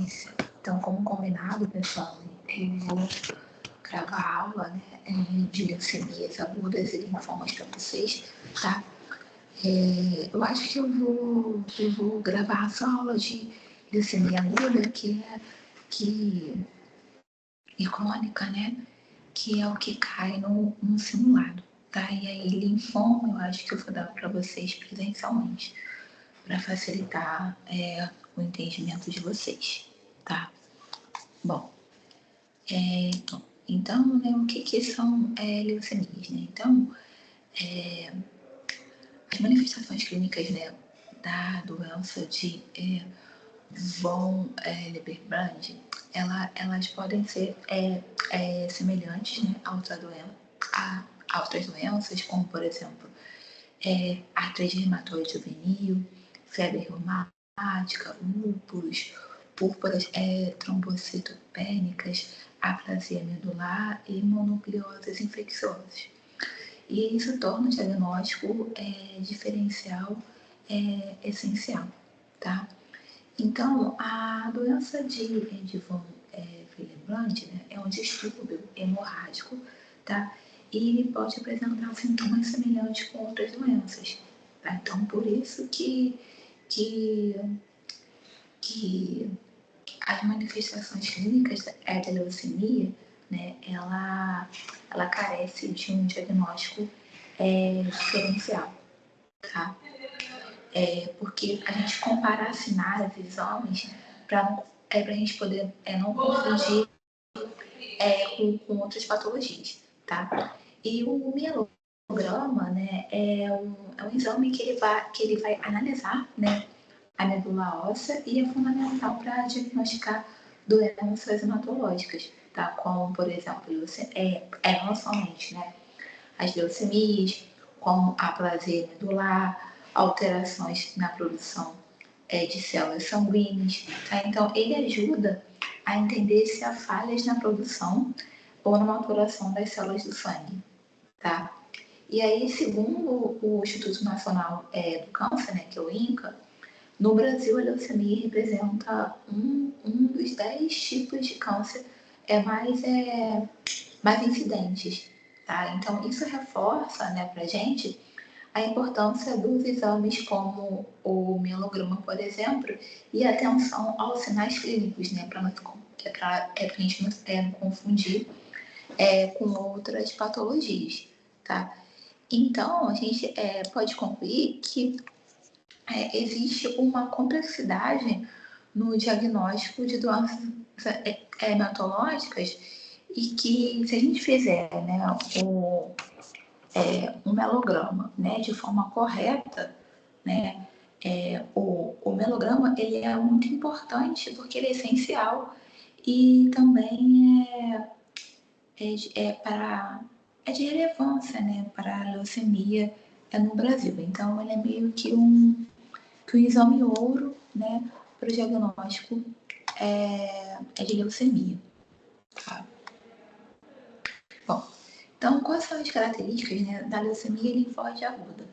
sequência. Então, como combinado, pessoal, eu vou gravar a aula, né, de leucemias agudas e linfomas para vocês, tá? Eu acho que eu vou gravar essa aula de leucemia aguda, que é crônica, né? Que é o que cai no simulado, tá? E aí, linfoma, eu acho que eu vou dar para vocês presencialmente, para facilitar o entendimento de vocês, tá? Bom, então, né, o que são leucemias, né? Então, as manifestações clínicas, né, da doença de von Willebrand, elas podem ser semelhantes, né, a outras doenças, como, por exemplo, artrite reumatoide juvenil, febre reumática, lúpus, púrpuras trombocitopênicas, aplasia medular e mononucleoses infecciosas. E isso torna o diagnóstico diferencial essencial, tá? Então, a doença de von Willebrand, né, é um distúrbio hemorrágico, tá? E ele pode apresentar sintomas semelhantes com outras doenças, tá? Então, por isso que as manifestações clínicas da leucemia, né, ela carece de um diagnóstico diferencial, tá? Porque a gente comparar sinais, exames, para a gente poder não confundir com outras patologias, tá? E o mielograma, né, é um exame que ele vai analisar, né, a medula óssea e é fundamental para diagnosticar doenças hematológicas, tá? Como, por exemplo, não somente, né, as leucemias, como a aplasia medular, alterações na produção de células sanguíneas, tá? Então, ele ajuda a entender se há falhas na produção ou na maturação das células do sangue, tá? E aí, segundo o Instituto Nacional do Câncer, né, que é o INCA, no Brasil, a leucemia representa um dos 10 tipos de câncer mais incidentes, tá? Então, isso reforça, né, pra gente a importância dos exames como o mielograma, por exemplo, e a atenção aos sinais clínicos, né, para a gente não confundir com outras patologias, tá? Então, a gente pode concluir que existe uma complexidade no diagnóstico de doenças hematológicas e que, se a gente fizer, né, um melograma, né, de forma correta, né, o melograma ele é muito importante porque ele é essencial e também é de relevância, né, para a leucemia no Brasil. Então, ele é meio que um exame ouro, né, para o diagnóstico de leucemia. Tá? Bom, então, quais são as características, né, da leucemia linfóide aguda?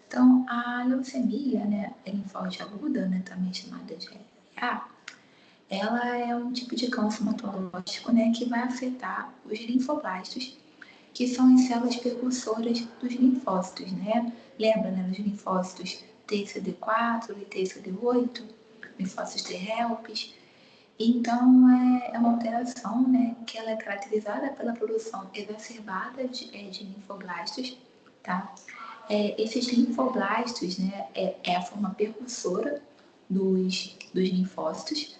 Então, a leucemia, né, linfóide aguda, né, também chamada de LA, ela é um tipo de câncer hematológico, né, que vai afetar os linfoblastos, que são as células precursoras dos linfócitos, né? Lembra, né, dos linfócitos TCD4 e TCD8, linfócitos T helpers. Então, é uma alteração, né, que ela é caracterizada pela produção exacerbada de linfoblastos, tá? Esses linfoblastos, né, é a forma precursora dos linfócitos,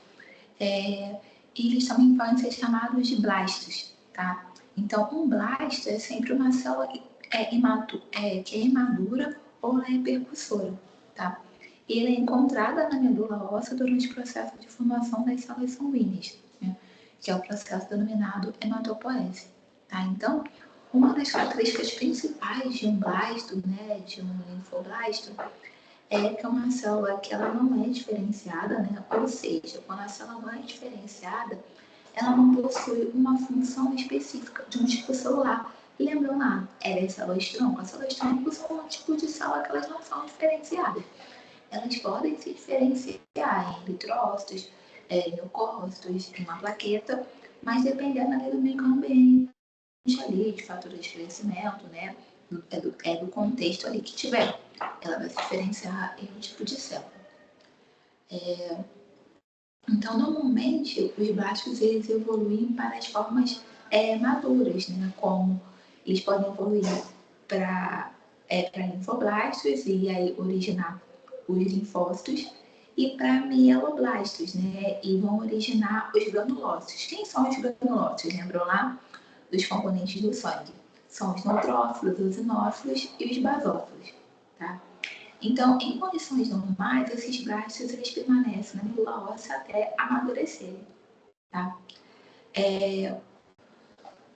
e eles também podem ser chamados de blastos, tá? Então, um blasto é sempre uma célula que é imadura ou ela é percussora, tá? E ela é encontrada na medula óssea durante o processo de formação das células sanguíneas, né? Que é o processo denominado hematopoese, tá? Então, uma das características principais de um blasto, né, de um linfoblasto, que é uma célula que ela não é diferenciada, né? Ou seja, quando a célula não é diferenciada, ela não possui uma função específica de um tipo celular. Lembram lá, era as células tronco. As células tronco são um tipo de célula que elas não são diferenciadas. Elas podem se diferenciar em eritrócitos, leucócitos, uma plaqueta, mas dependendo ali do microambiente ali, de fator de crescimento, né, do contexto ali que tiver, ela vai se diferenciar em um tipo de célula. Então, normalmente, os blásticos eles evoluem para as formas maduras, né, como eles podem evoluir para linfoblastos e aí originar os linfócitos e para mieloblastos, né, e vão originar os granulócitos. Quem são os granulócitos? Lembram lá dos componentes do sangue? São os neutrófilos, os eosinófilos e os basófilos, tá? Então, em condições normais, esses blastos eles permanecem na medula óssea até amadurecerem, tá?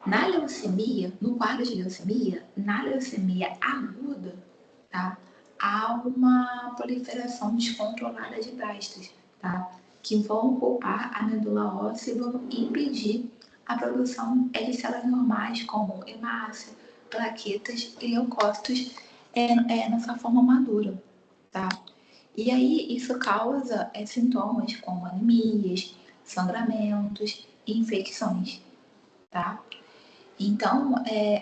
Na leucemia, no quadro de leucemia, na leucemia aguda, tá? Há uma proliferação descontrolada de blastos, tá? Que vão ocupar a medula óssea e vão impedir a produção de células normais como hemácia, plaquetas e leucócitos nessa forma madura, tá? E aí isso causa sintomas como anemias, sangramentos e infecções, tá? Então,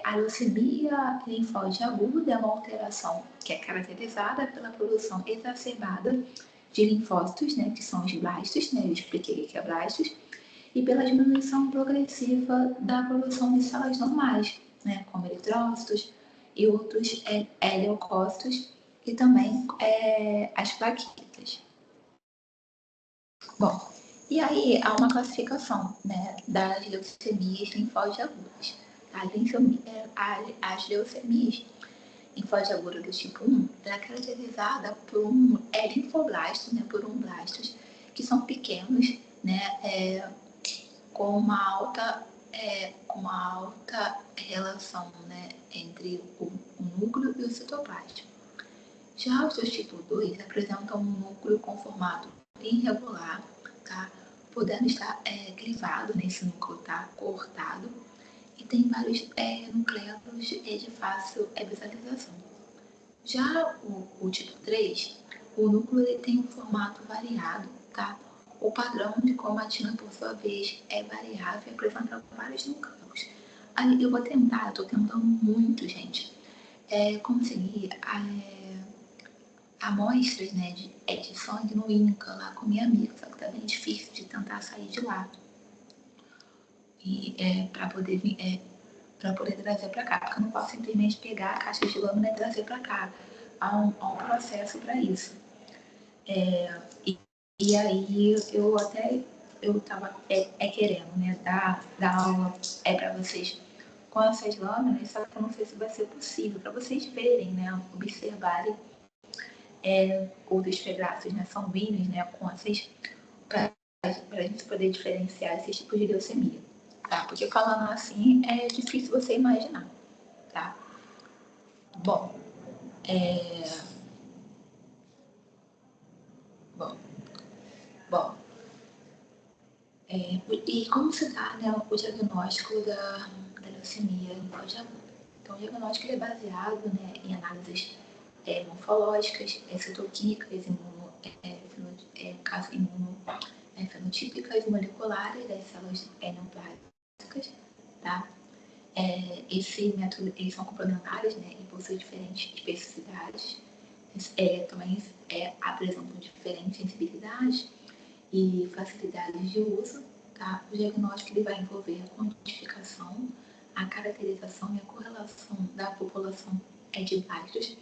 a leucemia linfóide aguda é uma alteração que é caracterizada pela produção exacerbada de linfócitos, né, que são os blastos, né, eu expliquei que é blastos, e pela diminuição progressiva da produção de células normais, né, como eritrócitos e outros leucócitos e também as plaquetas. Bom, e aí há uma classificação, né, das leucemias linfóide agudas. As leucemias linfóide aguda do tipo 1 ela é caracterizada por linfoblasto, né, por blastos que são pequenos, né, com uma alta relação, né, entre o núcleo e o citoplasma. Já os do tipo 2 apresentam um núcleo com formato irregular, tá? Podendo estar clivado nesse núcleo, tá? Cortado, e tem vários nucleolos de fácil visualização. Já o tipo 3, o núcleo ele tem um formato variado, tá? O padrão de cromatina, por sua vez, é variável e apresenta vários núcleos. Aí eu vou tentar, eu tô tentando muito, gente, conseguir amostras, né, de sangue no INCA lá com minha amiga, só que tá bem difícil de tentar sair de lá. E para poder trazer para cá, porque eu não posso simplesmente pegar a caixa de lâmina e trazer para cá. Há um processo para isso. E aí eu tava querendo, né, dar aula para vocês com essas lâminas, só que eu não sei se vai ser possível, para vocês verem, né, observarem outros pedaços, né, sanguíneos, né, com essas, para a gente poder diferenciar esses tipos de leucemia, tá? Porque falando assim é difícil você imaginar, tá? Bom, e como se dá, né, o diagnóstico da leucemia linfóide aguda? Então, o diagnóstico ele é baseado, né, em análises morfológicas, citoquímicas, fenotípicas e moleculares das células neoplásticas, tá? Esse método, eles são complementares, né, e possuem diferentes especificidades, também apresentam diferentes sensibilidades e facilidades de uso, tá? O diagnóstico ele vai envolver a quantificação, a caracterização e a correlação da população de blastos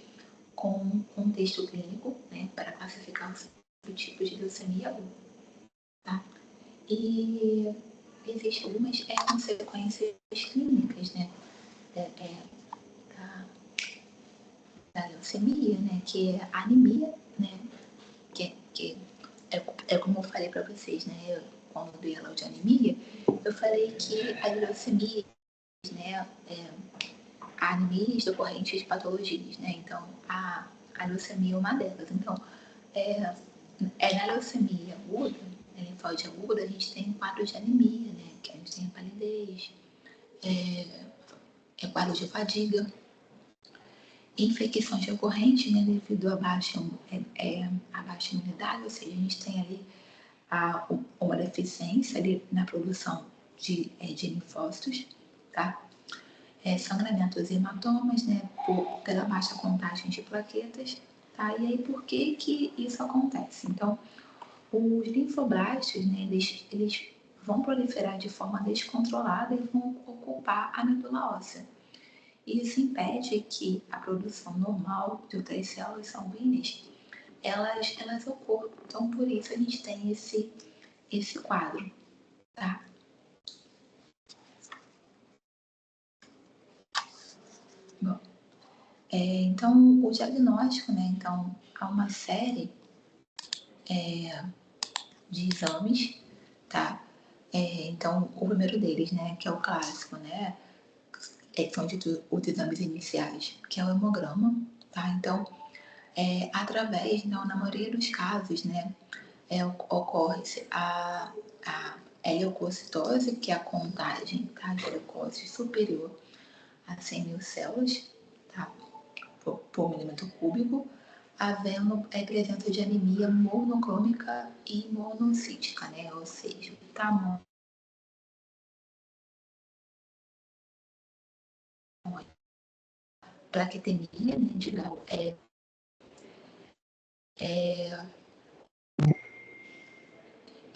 com um contexto clínico, né, para classificar o tipo de leucemia aguda, tá? E existem algumas consequências clínicas, né, da leucemia, né, que é a anemia, né, que é como eu falei para vocês, né, quando eu dei aula de anemia, eu falei que as leucemias, né, há anemias decorrentes de patologias, né, então a leucemia é uma delas. Então, na leucemia aguda, na linfóide aguda, a gente tem um quadro de anemia, né, que a gente tem a palidez, quadro de fadiga, infecções recorrentes, né, devido à baixa imunidade, ou seja, a gente tem ali há uma deficiência ali na produção de linfócitos, tá? Sangramentos e hematomas, né, pela baixa contagem de plaquetas, tá? E aí, por que isso acontece? Então, os linfoblastos, né, eles vão proliferar de forma descontrolada e vão ocupar a medula óssea. Isso impede que a produção normal de outras células sanguíneas elas ocorram. Então, por isso a gente tem esse quadro, tá? Bom, então, o diagnóstico, né? Então, há uma série de exames, tá? Então, o primeiro deles, né, que é o clássico, né? São os exames iniciais, que é o hemograma, tá? Então, através, não, na maioria dos casos, né, ocorre a leucocitose, que é a contagem, tá, de leucócitos superior a 100 mil células, tá, por milímetro cúbico, havendo presença de anemia monoclônica e monocítica, né, ou seja, o tamanho plaquetemia, né, digamos,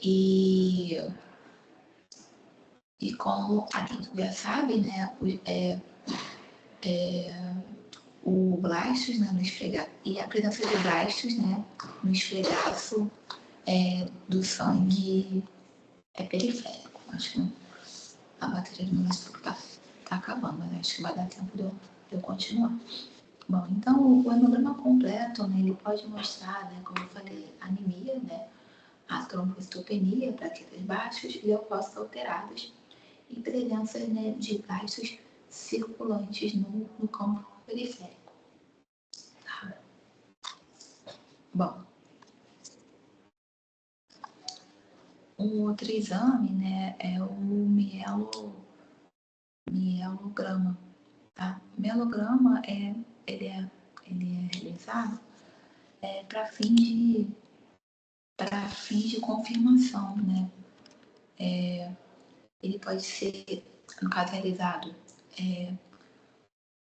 e como a gente já sabe, né, o blastos, né, no esfregaço, e a presença de blastos, né, no esfregaço do sangue periférico. Acho que a bateria do meu tá acabando, mas acho que vai dar tempo de eu continuar. Bom, então o hemograma completo, né, ele pode mostrar, né, como eu falei, anemia, né, a trombocitopenia, plaquetas baixas, leucócitos alterados e presença, né, de blastos circulantes no campo periférico. Tá? Bom, um outro exame, né, é o mielograma. Tá? O mielograma ele é realizado para fins de confirmação, né? Ele pode ser, no caso, realizado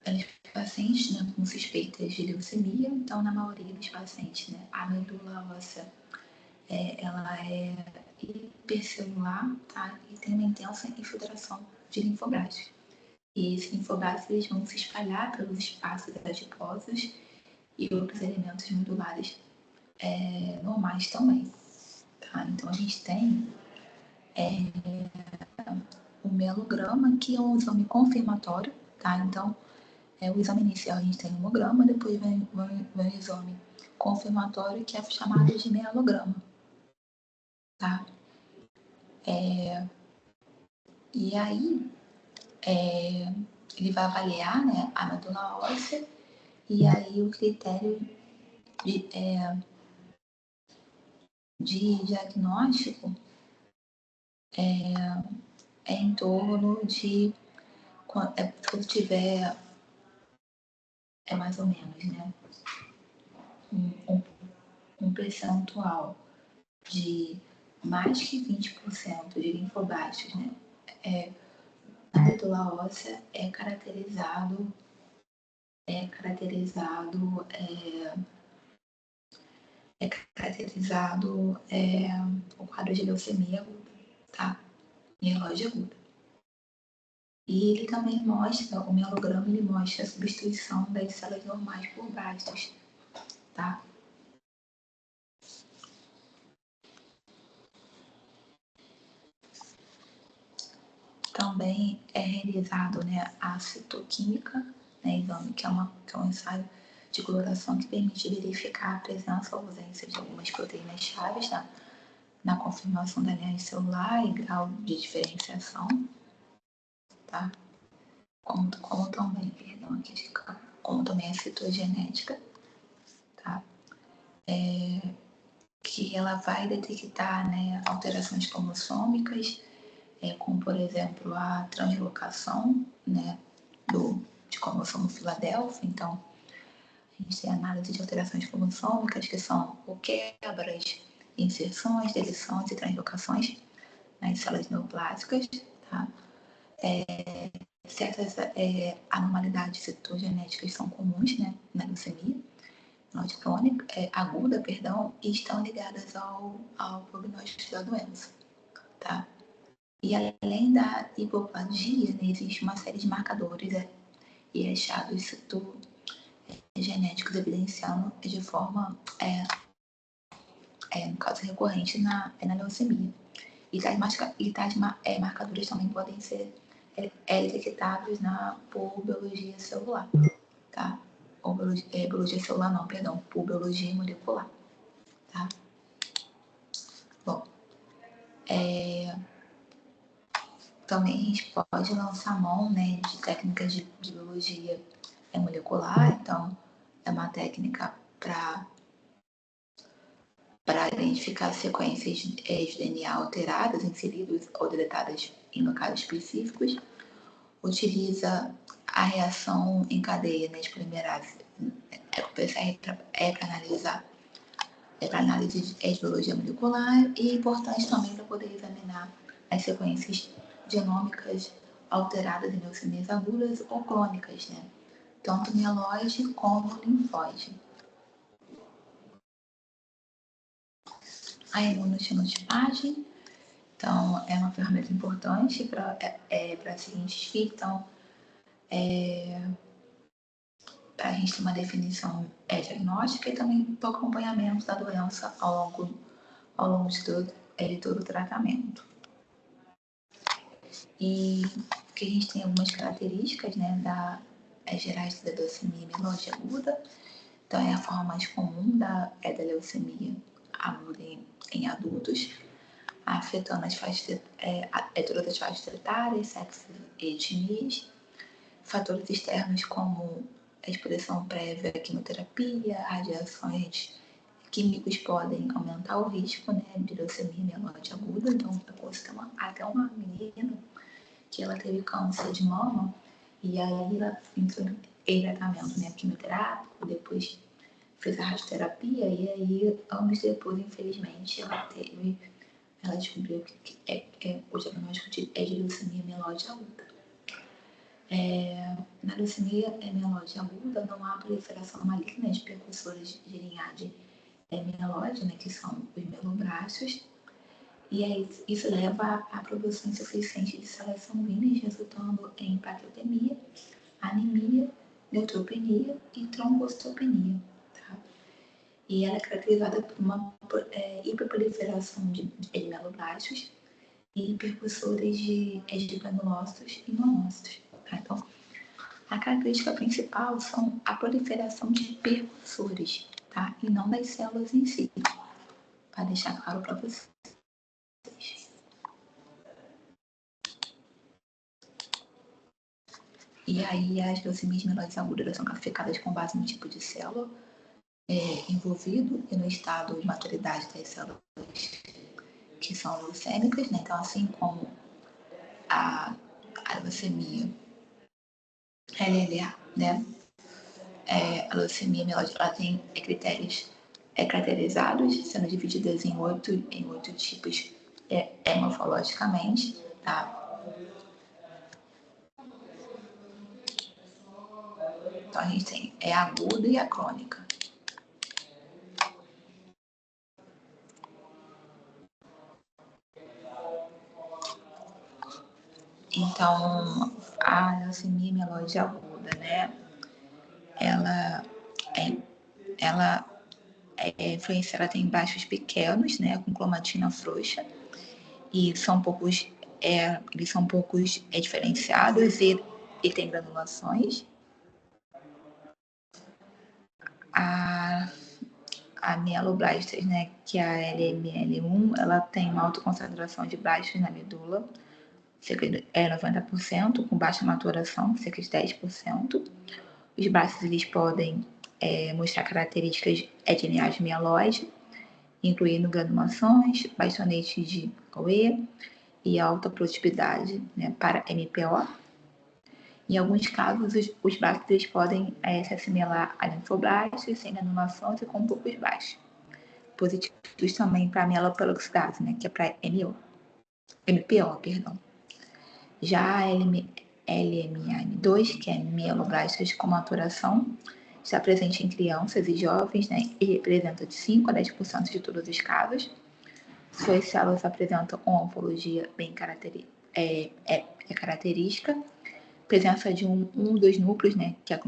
pelos pacientes, né, com suspeitas de leucemia. Então, na maioria dos pacientes, né, a medula óssea ela é hipercelular, tá? E tem uma intensa infiltração de linfoblastos. E esses linfoblastos eles vão se espalhar pelos espaços adiposos e outros elementos medulares normais também. Tá? Então, a gente tem o mielograma, que é um exame confirmatório. Tá? Então, o exame inicial a gente tem o hemograma, depois vem o exame confirmatório, que é chamado de mielograma. Tá? E aí, ele vai avaliar, né, a medula óssea, e aí o critério de diagnóstico é em torno de, quando tiver, mais ou menos, né, um percentual de mais que 20% de linfoblastos, né, a medula óssea é caracterizado o quadro de leucemia aguda, tá? Mieloide aguda. E ele também mostra, o mielograma, ele mostra a substituição das células normais por blastos, tá? Também é realizado, né, a citoquímica, né, exame, que é um ensaio de coloração que permite verificar a presença ou ausência de algumas proteínas chaves na confirmação da linhagem celular e grau de diferenciação, tá? Como também, perdão, aqui fica, como também a citogenética, tá? Que ela vai detectar, né, alterações cromossômicas, como por exemplo a translocação, né, de cromossomo Filadélfia. Então, a gente tem análise de alterações cromossômicas, que são ou quebras, inserções, deleções e translocações nas células neoplásicas, tá? Certas anormalidades citogenéticas são comuns, né, na leucemia crônica, aguda, perdão, e estão ligadas ao prognóstico da doença, tá? E além da hipoplasia, né, existe uma série de marcadores e achados citogenéticos evidenciando de forma, no caso recorrente, na leucemia. E tais marcadores também podem ser detectáveis por biologia celular, tá? Ou biologia celular não, perdão, por biologia molecular, tá? Bom, também a gente pode lançar mão, né, de técnicas de biologia molecular, então é uma técnica para identificar sequências de DNA alteradas, inseridas ou deletadas em locais específicos. Utiliza a reação em cadeia, né, de polimerase, o PCR para analisar, para análise de biologia molecular, e é importante também para poder examinar as sequências genômicas alteradas em leucemias agudas ou crônicas, né, tanto mieloide como linfóide. A imunofenotipagem, então, é uma ferramenta importante para científicos que estão para a gente ter uma definição diagnóstica e também para o acompanhamento da doença ao longo de todo o tratamento. E que a gente tem algumas características, né, gerais da leucemia mieloide aguda. Então, é a forma mais comum da leucemia aguda em adultos, afetando todas as faixas etárias, sexos e etnias. Fatores externos como a exposição prévia à quimioterapia, radiações químicos podem aumentar o risco, né, de leucemia mieloide aguda. Então, eu conheço até uma menina que ela teve câncer de mama e aí ela entrou em tratamento, né, quimioterápico, depois fez a radioterapia e aí, anos depois, infelizmente, ela descobriu que o diagnóstico de leucemia mieloide aguda. Na leucemia mieloide aguda não há proliferação maligna de precursores de linhagem mieloide, né, que são os mieloblastos, e aí isso leva à produção insuficiente de células sanguíneas, resultando em plaquetemia, anemia, neutropenia e trombocitopenia. Tá? E ela é caracterizada por uma hiperproliferação de mieloblastos e precursores de granulócitos e monócitos. Tá? Então, a característica principal são a proliferação de precursores, tá? E não das células em si, para deixar claro para vocês. E aí as leucemias mieloides agudas são classificadas com base no tipo de célula envolvido e no estado de maturidade das células que são leucêmicas, né? Então, assim como a leucemia LLA, né? A leucemia mieloide, ela tem critérios caracterizados, sendo divididas em oito tipos morfologicamente, tá? Então, a gente tem a aguda e a crônica. Então, a leucemia mieloide aguda, né? Ela influenciada tem baixos pequenos, né, com cromatina frouxa, e eles são poucos diferenciados e tem granulações. A mieloblastas, né, que é a LML1, ela tem uma alta concentração de blastos na medula, cerca de 90%, com baixa maturação, cerca de 10%. Os blastos eles podem mostrar características de linhagem mieloide, incluindo granulações, bastonetes de Coe e alta produtividade, né, para MPO. Em alguns casos, os blastos podem se assimilar a linfoblastos, sem granulações e com poucos baixos. positivos também para mieloperoxidase, né, que é para MPO, perdão. Já a LMA2, que é mieloblastos com maturação, está presente em crianças e jovens, né, e representa de 5 a 10% de todos os casos. Suas células apresentam uma morfologia bem característica, presença de um dos núcleos, né, que é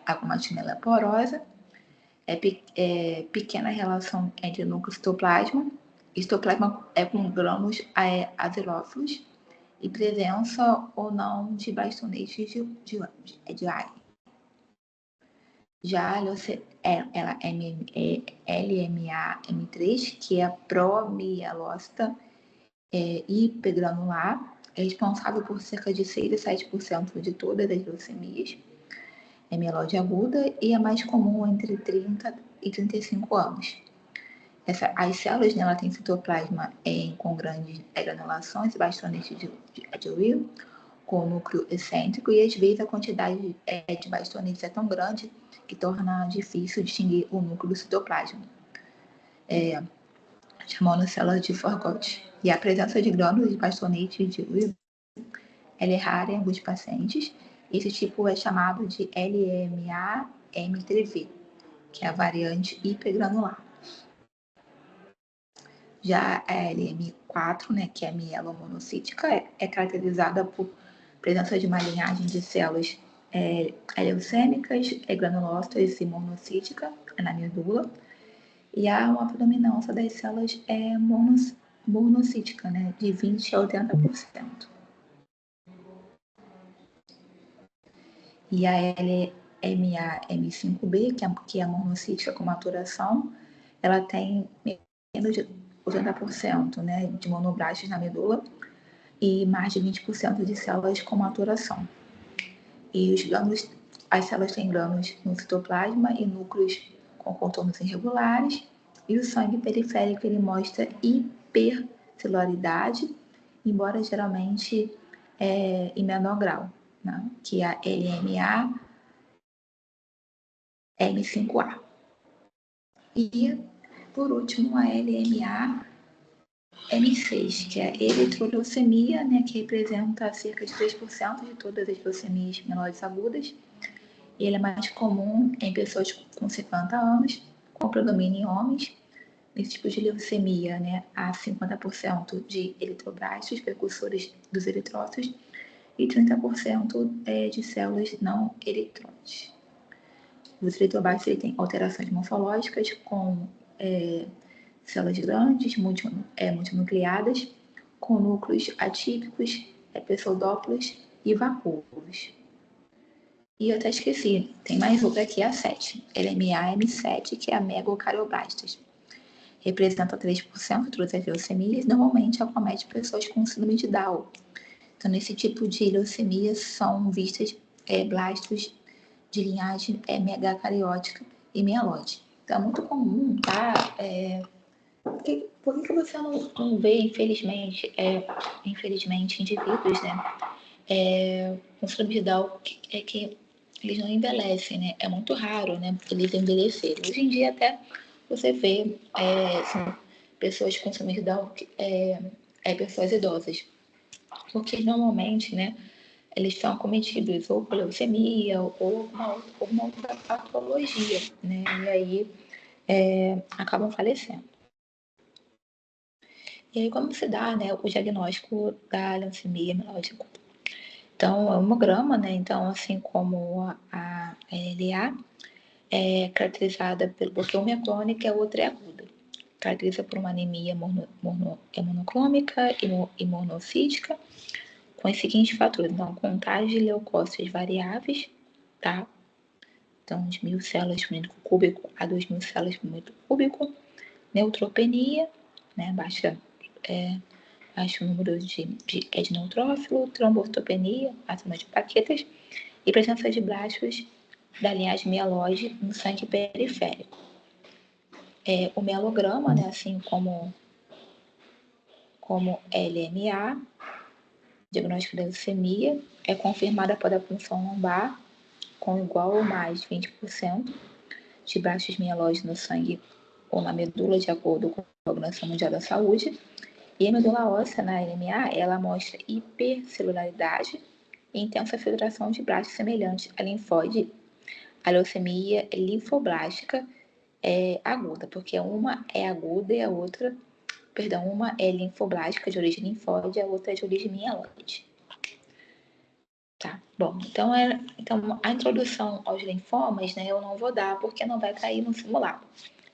a cromatina porosa, pequena relação entre núcleo e citoplasma. Citoplasma é com grânulos azerófilos e presença ou não de bastonetes de ar. Já ela LMA-M3, que é a promielócita hipergranular, é responsável por cerca de 6 a 7% de todas as leucemias. É mielose aguda e é mais comum entre 30 e 35 anos. As células, né, ela tem citoplasma com grandes granulações e bastonetes de Will, com núcleo excêntrico, e às vezes a quantidade de bastonetes é tão grande que torna difícil distinguir o núcleo do citoplasma, chamando células de Forgot. E a presença de glândulas de bastonete de Will ela é rara em alguns pacientes. Esse tipo é chamado de LMA-M3V, que é a variante hipergranular. Já a LM4, né, que é a mielomonocítica, é caracterizada por presença de uma linhagem de células leucêmicas, granulosas e monocítica na medula, e há uma predominância das células monocítica, né, de 20 a 80%. E a LMA-M5B, que é a monocítica com maturação, ela tem menos de 80%, né, de monoblastos na medula e mais de 20% de células com maturação. E as células têm glândulos no citoplasma e núcleos com contornos irregulares, e o sangue periférico ele mostra hipercelularidade, embora geralmente em menor grau, né, que é a LMA-M5A. E, por último, a LMA-M6, que é a eritroleucemia, né, que representa cerca de 3% de todas as leucemias mieloides agudas. Ele é mais comum em pessoas com 50 anos, com predomínio em homens. Nesse tipo de leucemia, né, há 50% de eritroblastos, precursores dos eritrócitos, e 30% de células não eritróides. Os eritroblastos têm alterações morfológicas com células grandes, multinucleadas, com núcleos atípicos, pseudópolos e vacúolos. E eu até esqueci, tem mais outra aqui, a 7, LMA-M7, que é a megacardioblastas. Representa 3% de todas as leucemias, normalmente acomete pessoas com síndrome de Down. Então, nesse tipo de leucemia são vistas blastos de linhagem megacariótica e mieloide. Então, é muito comum, tá? Por que você não vê, infelizmente, indivíduos, né, com síndrome de Down que eles não envelhecem, né? É muito raro, né, eles envelhecerem. Hoje em dia, até você vê são pessoas com síndrome de Down, pessoas idosas, porque normalmente, né, eles são acometidos ou por leucemia ou alguma outra patologia, né, e aí acabam falecendo. E aí, como se dá, né, o diagnóstico da leucemia mieloide aguda? Então, é um hemograma, né, então, assim como a LA, é caracterizada pelo porque uma é crônica e a outra é aguda. Caracteriza por uma anemia monoclômica e monocítica, com os seguintes fatores. Então, contagem de leucócitos variáveis, tá? Então, de 1.000 células por milímetro cúbico a 2.000 células por milímetro cúbico. Neutropenia, né? Baixa número de neutrófilo. Trombocitopenia, acima de plaquetas. E presença de blastos da linhagem mieloide no sangue periférico. O mielograma, né? Assim como LMA, diagnóstico da leucemia, é confirmada após a punção lombar com igual ou mais de 20% de blastos mieloides no sangue ou na medula, de acordo com a Organização Mundial da Saúde. E a medula óssea, na anemia, ela mostra hipercelularidade e intensa filtração de blastos semelhantes a linfóide. A leucemia linfoblástica é aguda, porque uma é aguda e a outra, uma é linfoblástica, de origem linfóide, e a outra é de origem mieloide. Tá, bom, então a introdução aos linfomas, né, eu não vou dar porque não vai cair no simulado.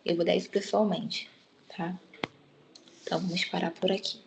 Eu vou dar isso pessoalmente, tá? Então vamos parar por aqui.